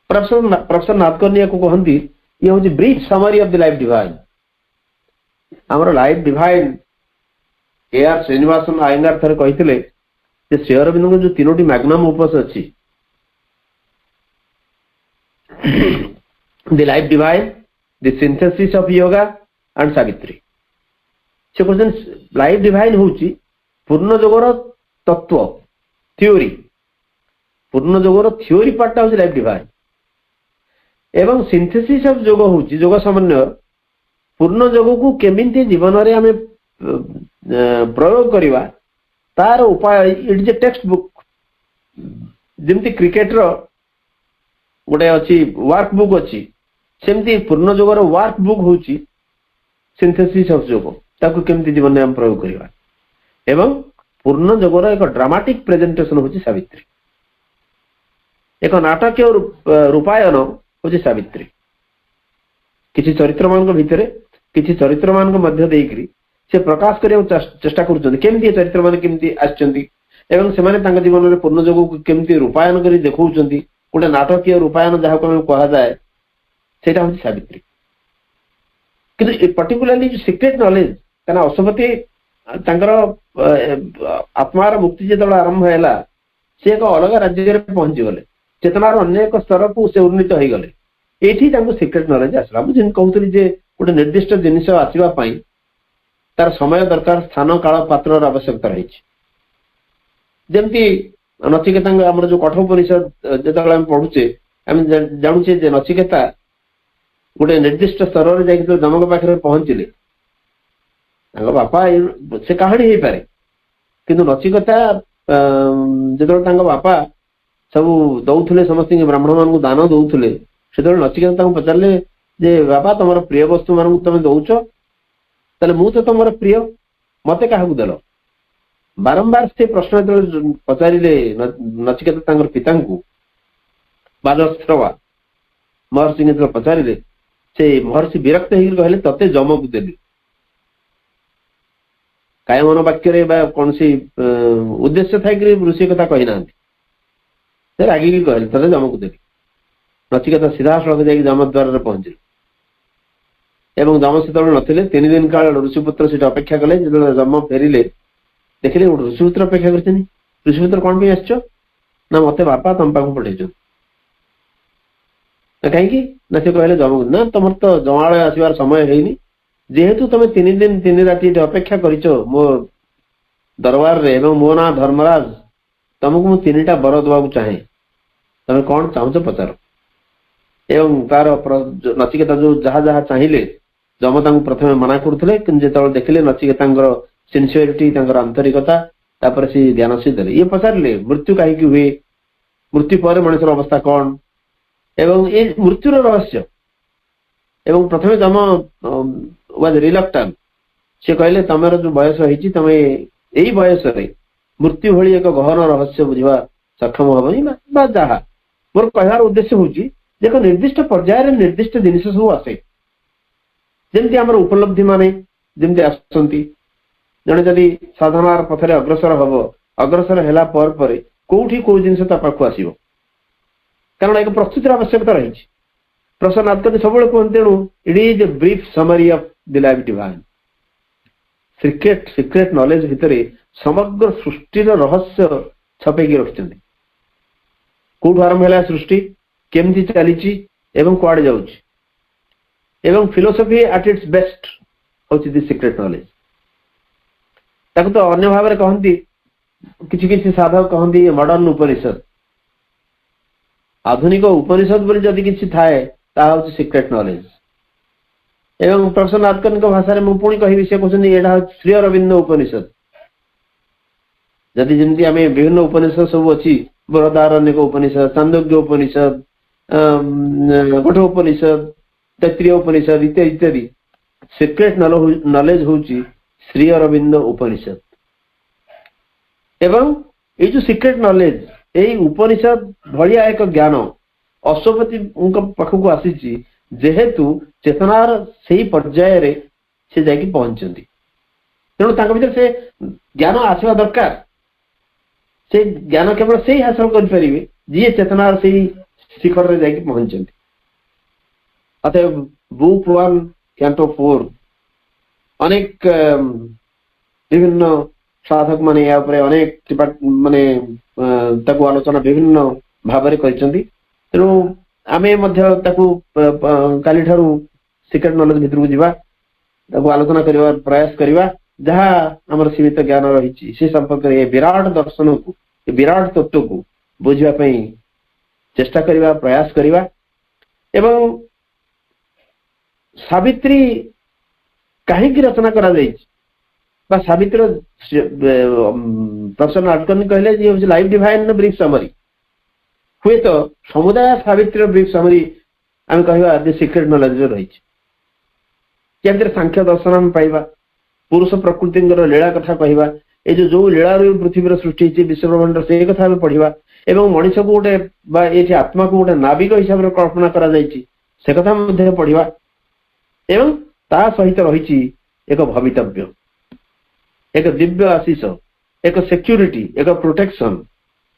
प्रोफेसर नाथकर्णिया को कहंती ये होछि brief summary of the life divine. हमर life divine A R. Srinivasan Iyengar थर कहिथिले जे श्री अरविंद जो तीनोटी मैग्नम ओपस अछि, the life divine, the synthesis of yoga and Savitri. से क्वेश्चन लाइफ डिवाइन होछि पूर्ण जोगर तत्व थ्योरी, पूर्ण जोगर थ्योरी पार्टटा होछि लाइफ डिवाइन एवं सिंथेसिस ऑफ जोग होछि जोग समन्वय, पूर्ण जोग को केमिति जीवन रे हमें प्रयोग करिवा तार उपाय। It is a textbook, जेमती क्रिकेट रो गोटे अछि वर्क बुक अछि, सेमती पूर्ण जोगर वर्क बुक होछि सिंथेसिस ऑफ जोग, ताकू केमती जीवन में हम प्रयोग करिवा एवं पूर्ण जोगर एक ड्रामाटिक प्रेजेंटेशन होछि सावित्री, एक नाटकीय रूपायन होछि सावित्री। किछि चरित्र मान भितर किछि चरित्र मान मध्य देकरी से प्रकाश करिया चेष्टा करूछन, केमती चरित्र मान केमती आछंती एवं से माने तांका जीवन में पूर्ण जोग को केमती रूपायन करी देखौछंती, गोटे नाटकीय रूपायन जहाँ को कहा जाए सेटा होछि सावित्री। किंतु पर्टिकुलरली जो सीक्रेट नॉलेज काना अशुभती तांकर आत्मार मुक्ति जेतबेला आरंभ हैला से एक अलग राज्य रे पहुंची गले, चेतनार अन्य एक स्तर को से उन्नीत हो गले, एठी तांको सीक्रेट नॉलेज आसला। मु जिन कहउतली जे गोटे निर्दिष्ट जिनिस आसीबा पई तार समय दरकार, स्थान काल पात्र आवश्यकता रही। जमती नचिकेता आम जो कठोपनिषद जो आम पढ़ुचे आम जानूचे जे नचिकेता गोटे निर्दिष्ट स्तर में जाकर जमक पाखे पहुंचले, बापा से कहानी हो पारे किंतु नचिकेता ଯେତେବେଳେ बापा सब दौले समस्त ब्राह्मण मान दान दौले से नचिकेता पचारे जे बापा तुम प्रिय वस्तु मान तुम दौच ताले मु तो तुम प्रिय मत क्या देल बारंबार से प्रश्न जो पचारे नचिकेता पिता बालस्त्रवा महर्षि जो पचारे से महर्षि विरक्त हो कहले तते जम को देली काय मन वाक्य कौन सी उद्देश्य था कि ऋषि कथा कही ना रागिकी कहले तते जम को देली नचिकेता सीधा सड़क जाकि जम द्वार पहुंचे एवं जम से नथिले 3 दिन काल ऋषिपुत्र से अपेक्षा कले जो जम फेरिले देखिले ऋषिपुत्र अपेक्षा कर ऋषिपुत्र कौन भी आसो ना मत बापा तुम पाक पठे कहीं ना से कहले जम ना तुम तो जमाड़ आसबार समय है जेहेतु तुम 3 दिन 3 राति अपेक्षा कर मो दरबार रे मो ना धर्मराज तुमको मु 3टा बर दवा चाहे तुम कौन चाहो पचार एवं तार नचिकेता जो जहाँ जहाँ चाहिए जम प्रथम मना करते जो देखिले नचिकेता सिनसीयरिटी आंतरिकता तापर से ज्ञान से देले ये पचारे मृत्यु कहीं हुए मृत्यु पर मनुष्य अवस्था कौन एवं ये मृत्युर रहस्य एवं प्रथम जम वाज रिलक्टेंट से कहले तमर जो बयस होती तुम यही बयस मृत्यु भली एक गहन रहस्य बुझा सक्षम हेनी जहाँ मोर कहार उद्देश्य हूँ एक निर्दिष्ट पर्यायर निर्दिष्ट जिनिस सब आसे जमती आम उपलब्धि मान जमती आसुंती जड़े जदि साधनार पथरे अग्रसर हम अग्रसर है कौटी कौ जिन पाक आसो कारण एक प्रस्तुति आवश्यकता रही प्रोफेसर नाथकर्णी सब कहते तेणु it is a brief summary of the life divine secret knowledge भितर समग्र सृष्टि रहस्य छपेकी रखिंट कौटू आरंभ है सृष्टि केमती चली कुआड़े जाऊँ फिलोसफी एट इट्स बेस्ट हूँ दि सीक्रेट नॉलेज ताको तो अन्य भाव में कहती किसी साधक कहती मॉडर्न उपनिषद आधुनिक उपनिषद बोली जदि किसी थाए ताहा सीक्रेट नॉलेज एवं प्रोफेसर नाथकर्णी भाषा में पुणी कहि से कहते यहाँ श्री अरविंद उपनिषद जदि जमी आम विभिन्न उपनिषद सब अच्छी बृहदारण्यक उपनिषद चांदोग्य उपनिषद कठोपनिषद तैत्रीय उपनिषद इत्यादि इत्यादि सीक्रेट नॉलेज हूँ श्री अरविंद उपनिषद एवं ये जो सीक्रेट नॉलेज यही उपनिषद भलिया एक ज्ञान अश्वपति पाखक आसी जेहेतु चेतनार से पर्यायर से जाकि पहुंचती तेणु भीतर से ज्ञान आसवा दरकार से ज्ञान केवल से ही हासिल करें जी चेतनार से शिखर रे जाकि पहुंचती अतः बुक 1 कैंटो 4 अनेक विभिन्न साधक माने या अनेक माने आलोचना विभिन्न भाव तेणु आम काली ठारू सीक्रेट नॉलेज भितर को जीवा आलोचना करने प्रयास करवा जहाँ आम सीमित ज्ञान रही से संपर्क में विराट दर्शन को विराट तत्व को बुझापी चेष्टा करवा प्रयास करवा एवं सावित्री कहीं रचना करा सावित्री प्रोफेसर नाथकर्णी कहले जी हूँ लाइफ डिवाइन ब्रीफ समरी हुए तो समुदाय सावित्री ब्रीफ समरी आम कह सीक्रेट नॉलेज रही सांख्य दर्शन आम पाइबा पुरुष प्रकृति लीला कथा कहवा ये जो लीला पृथ्वी सृष्टि विश्व ब्रह्मांड से कथा पढ़ा एवं मनीष को गोटे ये आत्मा को गोटे नाविक हिसाब से कल्पना से कथा पढ़ा एवं ता सहित रही एक भवितव्य एक दिव्य आशीष एक सिक्यूरिटी एक प्रोटेक्शन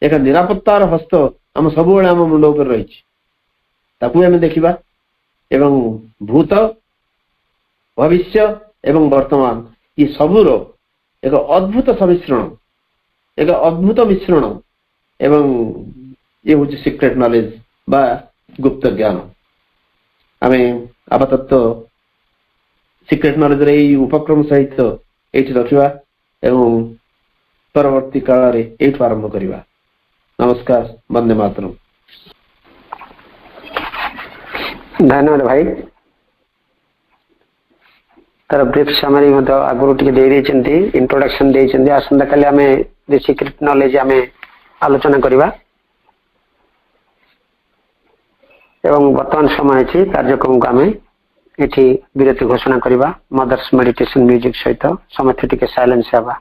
एक निरापत्तार हस्त आम सब आम मुंड उपर रही आम देखा एवं भूत भविष्य एवं वर्तमान ये सबूर एक अद्भुत सम्मिश्रण एक अद्भुत मिश्रण एवं ये हूँ सीक्रेट नॉलेज बा गुप्त ज्ञान आम आपातत सीक्रेट नॉलेज रे उपक्रम सहित ये रखा एवं परवर्ती काल ये आरंभ करवा। नमस्कार, वंदे मातरम। धन्यवाद भाई तार ब्रीफ समरी आगुरी टे इंट्रोडक्शन आसंता काली आम द सीक्रेट नॉलेज आम आलोचना करवा एवं वर्तमान समय कार्यक्रम को आम ये विरति घोषणा करवा मदर्स मेडिटेशन म्यूजिक सहित समस्त टिके साइलेंस हेबा।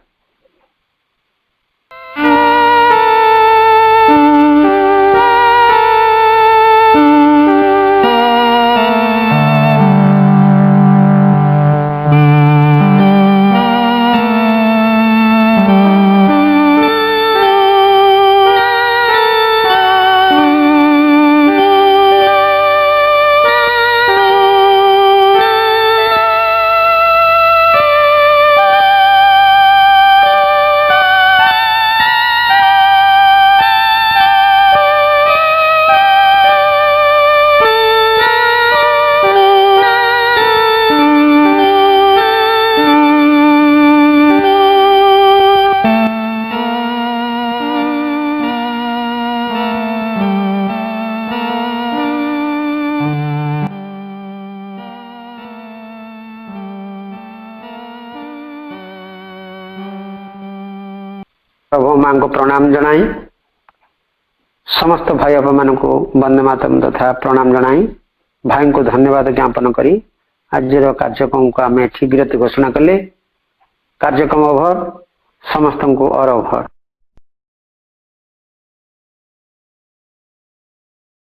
प्रभु मां को प्रणाम जनाई समस्त भाई आप मान को वंदे मातरम तथा प्रणाम जनाई भाई को धन्यवाद ज्ञापन करी आज कार्यक्रम को आम विरति घोषणा कले। कार्यक्रम ओभर समस्त को और ओभर।